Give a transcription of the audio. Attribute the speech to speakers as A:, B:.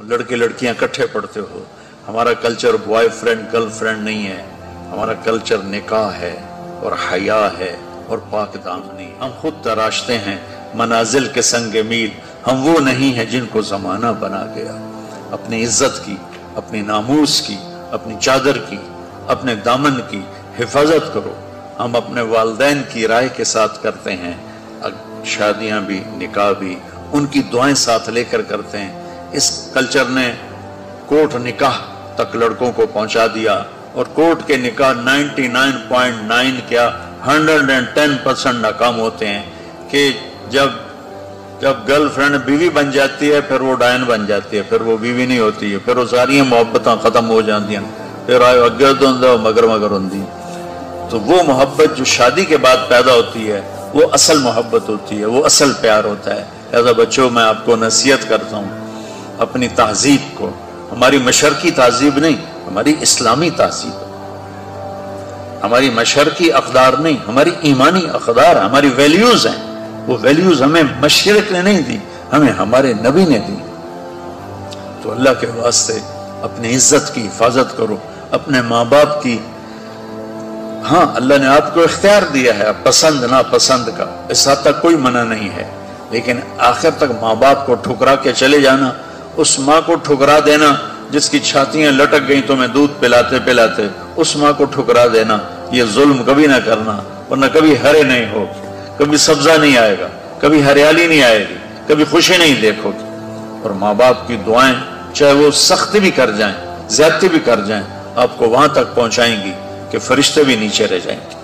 A: लड़के लड़कियां इकट्ठे पढ़ते हो। हमारा culture boy friend girl friend नहीं है, हमारा कल्चर निकाह है और हया है और पाक दामनी। हम खुद तराशते हैं मनाजिल के संग मील, हम वो नहीं है जिनको जमाना बना गया। अपनी इज्जत की, अपनी नामूस की, अपनी चादर की, अपने दामन की हिफाजत करो। हम अपने वालिदैन की राय के साथ करते हैं, शादियां भी निकाह भी उनकी दुआएं साथ लेकर करते हैं। इस कल्चर ने कोर्ट निकाह तक लड़कों को पहुंचा दिया और कोर्ट के निकाह 99.9 क्या 110% नाकाम होते हैं कि जब गर्लफ्रेंड बीवी बन जाती है फिर वो डायन बन जाती है, फिर वो बीवी नहीं होती है, फिर वो सारी मोहब्बतां खत्म हो जाती हैं, फिर आयो अगे तो मगर मगर होंदी। तो वो मोहब्बत जो शादी के बाद पैदा होती है वो असल मोहब्बत होती है, वो असल प्यार होता है। ऐसा बच्चों मैं आपको नसीहत करता हूँ अपनी तहजीब को, हमारी मशरकी तहजीब नहीं, हमारी इस्लामी तहजीब, हमारी मशरकी अक़दार नहीं, हमारी ईमानी अक़दार, हमारी वैल्यूज हैं। वो वैल्यूज हमें मशरिक ने नहीं दी, हमें हमारे नबी ने दी। तो अल्लाह के वास्ते अपनी इज्जत की हिफाजत करो, अपने माँ बाप की। हाँ, अल्लाह ने आपको इख्तियार दिया है पसंद ना पसंद का, इस हद तक कोई मना नहीं है, लेकिन आखिर तक माँ बाप को ठुकरा के चले जाना, उस माँ को ठुकरा देना जिसकी छातियां लटक गई तुम्हें दूध पिलाते पिलाते, उस माँ को ठुकरा देना, ये जुल्म कभी ना करना, वरना कभी हरे नहीं हो, कभी सब्जा नहीं आएगा, कभी हरियाली नहीं आएगी, कभी खुशी नहीं देखोगे। और माँ बाप की दुआएं चाहे वो सख्त भी कर जाएं, ज्यादती भी कर जाएं, आपको वहां तक पहुंचाएंगी कि फरिश्ते भी नीचे रह जाएंगे।